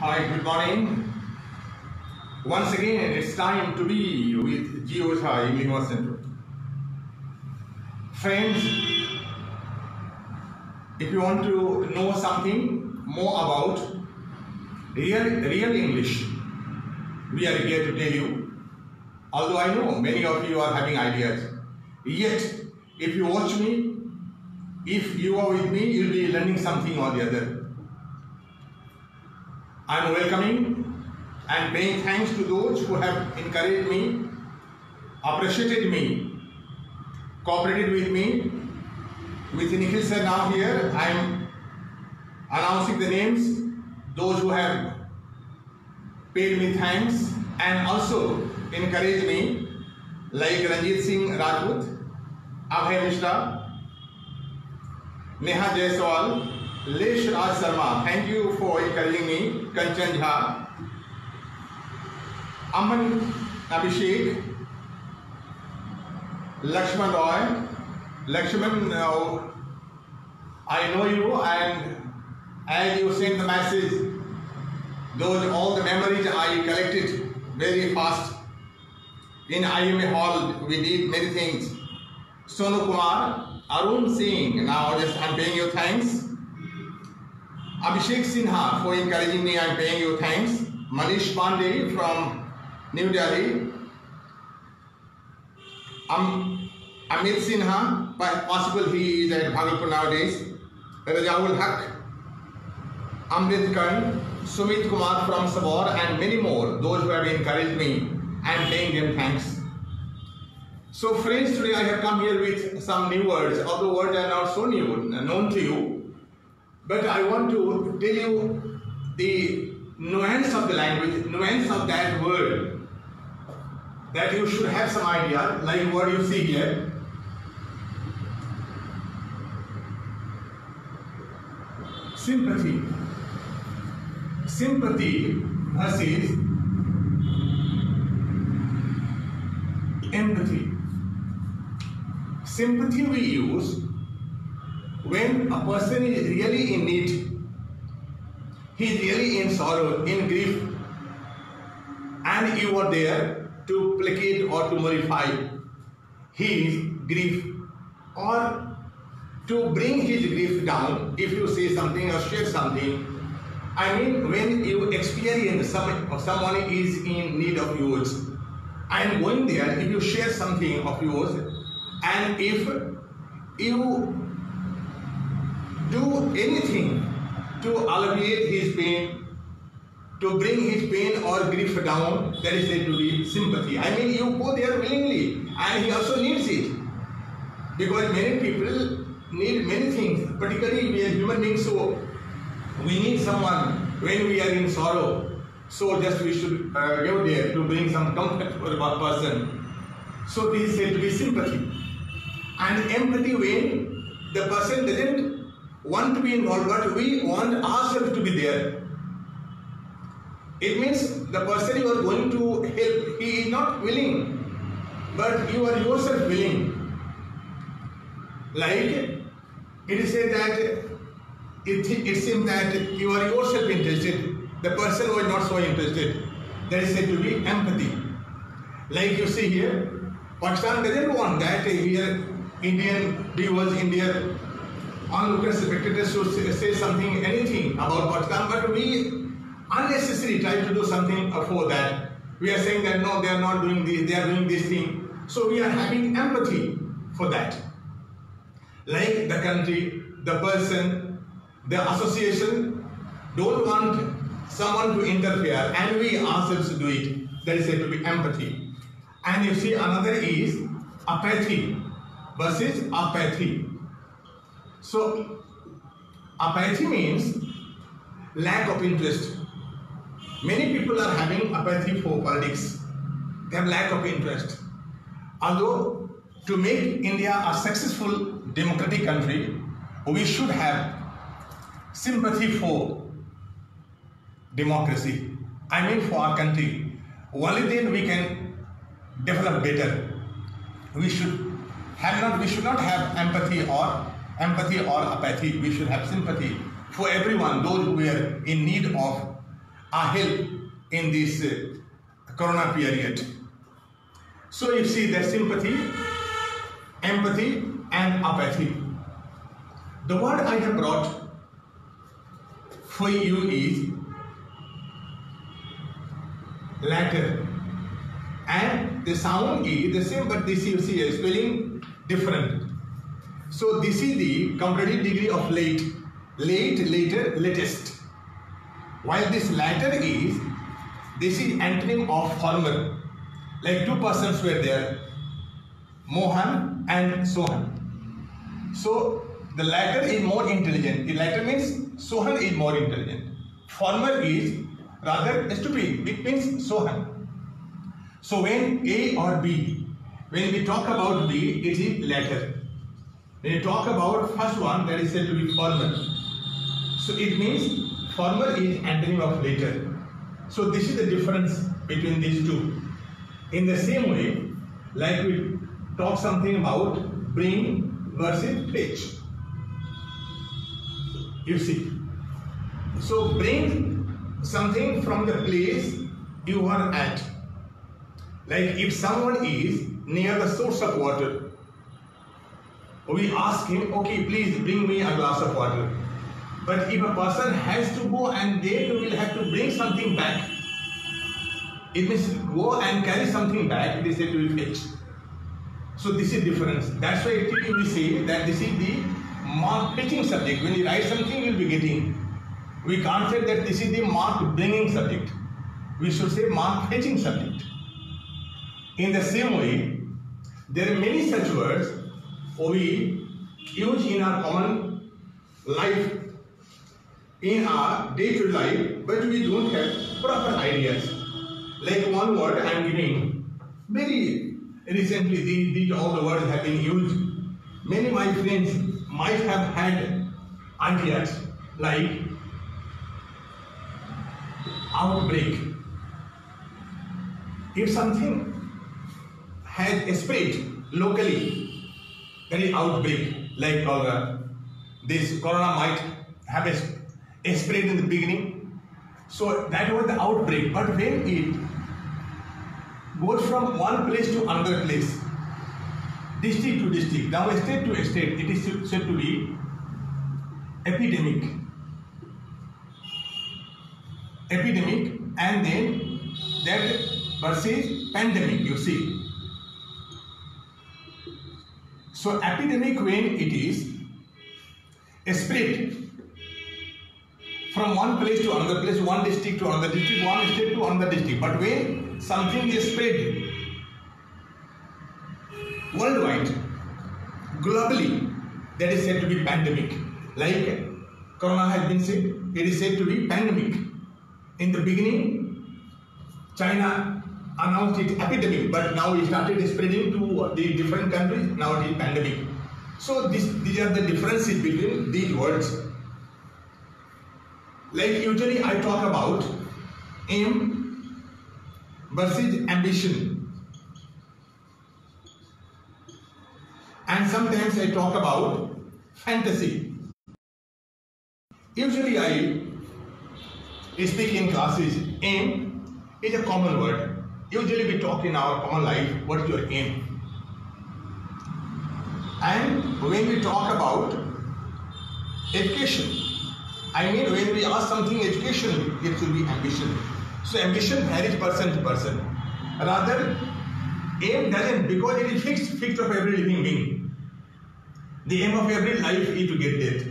Hi, good morning. Once again, it's time to be with GeoSci Universe Center. Friends, if you want to know something more about real English, we are here to tell you. Although I know many of you are having ideas, yet if you watch me, if you are with me, you'll be learning something or the other. I am welcoming and paying thanks to those who have encouraged me, appreciated me, cooperated with me. With Nikhil sir now here, I am announcing the names, those who have paid me thanks and also encouraged me, like Ranjit Singh Rajput, Abhay Mishra, Neha Jaiswal, Lesh Raj Sharma, thank you for encouraging me. Kanchan Jha, Aman Abhishek, Lakshman Roy. Lakshman, I know you, and as you sent the message, all the memories I collected very fast. In IMA Hall, we did many things. Sonu Kumar, Arun Singh, now just I'm paying you thanks. Abhishek Sinha for encouraging me, I'm paying you thanks. Manish Pandey from New Delhi. Amit Sinha, possible he is at Bhagalpur nowadays. Rajaul Haq, Amrit Karn, Sumit Kumar from Sabor, and many more, those who have encouraged me, I'm paying them thanks. So friends, today I have come here with some new words, although words are not so new, known to you. But I want to tell you the nuance of the language, nuance of that word, that you should have some idea, like what you see here. Sympathy. Sympathy versus empathy. Sympathy we use when a person is really in need, he is really in sorrow, in grief, and you are there to placate or to mollify his grief or to bring his grief down. If you say something or share something, I mean when you experience someone is in need of yours, I am going there, if you share something of yours, and if you do anything to alleviate his pain, to bring his pain or grief down, that is said to be sympathy. I mean, you go there willingly, and he also needs it. Because many people need many things, particularly we are human beings, so we need someone when we are in sorrow. So just we should go there to bring some comfort for the person. So this is said to be sympathy. And empathy, when the person doesn't want to be involved, but we want ourselves to be there. It means the person you are going to help, he is not willing, but you are yourself willing. Like it is said that it seems that you are yourself interested, the person was not so interested. That is said to be empathy. Like you see here, Pakistan doesn't want that here Indian viewers, Indian onlookers, spectators should say something, anything about Pakistan, but we unnecessarily try to do something for that. We are saying that no, they are not doing this, they are doing this thing. So we are having empathy for that. Like the country, the person, the association don't want someone to interfere, and we ourselves do it. That is said to be empathy. And you see, another is apathy versus apathy. So apathy means lack of interest. Many people are having apathy for politics. They have lack of interest. Although to make India a successful democratic country, we should have sympathy for democracy. I mean for our country. Only then we can develop better. We should not have empathy or apathy. We should have sympathy for everyone, those who are in need of help in this corona period. So you see there's sympathy, empathy and apathy. The word I have brought for you is latter, and the sound is the same, but this you see a spelling different. So this is the comparative degree of late, later, latest. While this latter is, this is antonym of former. Like two persons were there, Mohan and Sohan. So the latter is more intelligent. The latter means Sohan is more intelligent. Former is rather stupid. It means Sohan. So when A or B, when we talk about B, it is latter. When you talk about first one, that is said to be former. So it means former is antonym of later. So this is the difference between these two. In the same way, like we talk something about bring versus fetch. You see. So bring something from the place you are at. Like if someone is near the source of water, we ask him, okay, please bring me a glass of water. But if a person has to go and they will have to bring something back, it means go and carry something back, it is said to be fetch. So this is difference. That's why typically we say that this is the mark fetching subject. When you write something, you will be getting. We can't say that this is the mark bringing subject. We should say mark fetching subject. In the same way, there are many such words we use in our common life, in our day-to-day life, but we don't have proper ideas. Like one word I am giving, very recently these all the words have been used. Many of my friends might have had ideas like outbreak. If something has spread locally, that is outbreak, like cholera. This corona might have a spread in the beginning. So that was the outbreak. But when it goes from one place to another place, district to district, now state to state, it is said to be epidemic. Epidemic, and then that versus pandemic, you see. So epidemic, when it is spread from one place to another place, one district to another district, one state to another district. But when something is spread worldwide, globally, that is said to be pandemic. Like corona has been said, it is said to be pandemic. In the beginning, China announced it epidemic, but now it started spreading to the different countries. Now it is pandemic. So these are the differences between these words. Like usually I talk about aim versus ambition, and sometimes I talk about fantasy. Usually I speak in classes. Aim is a common word. Usually we talk in our common life, what is your aim? And when we talk about education, I mean when we ask something educational, it should be ambition. So ambition varies person to person. Rather, aim doesn't, because it is fixed of every living being. The aim of every life is to get death.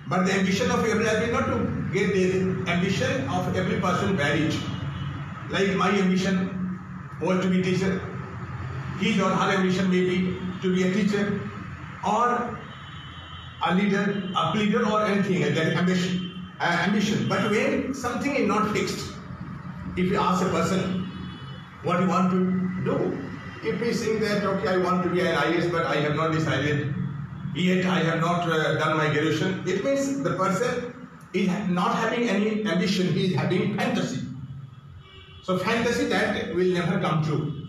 But the ambition of every life is not to get death. Ambition of every person varies. Like my ambition was to be teacher. His or her ambition may be to be a teacher or a leader or anything like that. Ambition. But when something is not fixed, if you ask a person what you want to do, if he saying that okay, I want to be an IAS, but I have not decided yet, I have not done my graduation, it means the person is not having any ambition, he is having fantasy. So fantasy that will never come true.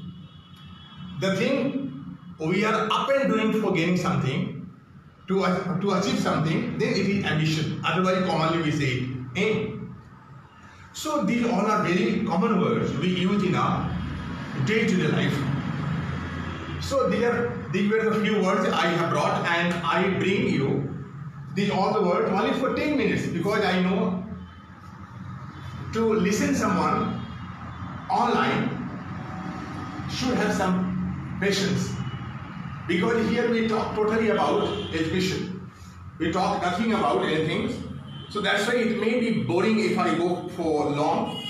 The thing we are up and doing for gaining something, to achieve something, then it is ambition. Otherwise commonly we say it aim. So these all are very common words we use in our day-to-day life. So these were the few words I have brought, and I bring you these all the words only for 10 minutes, because I know to listen someone online should have some patience, because here we talk totally about education. We talk nothing about anything. So that's why it may be boring if I go for long.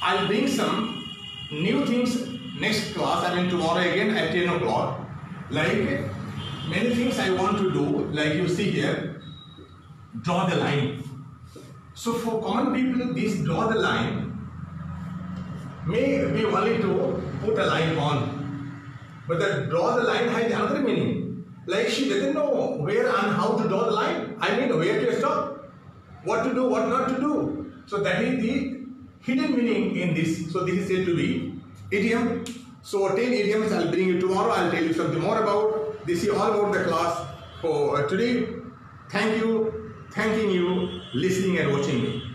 I'll bring some new things next class, I mean tomorrow again at 10 o'clock. Like many things I want to do, like you see here, draw the line. So for common people, this draw the line may be only to put a line on. But the draw the line has another meaning. Like she doesn't know where and how to draw the line. I mean where to stop, what to do, what not to do. So that is the hidden meaning in this. So this is said to be idiom. So 10 idioms I'll bring you tomorrow. I'll tell you something more about. This is all about the class for today. Thank you, thanking you, listening and watching me.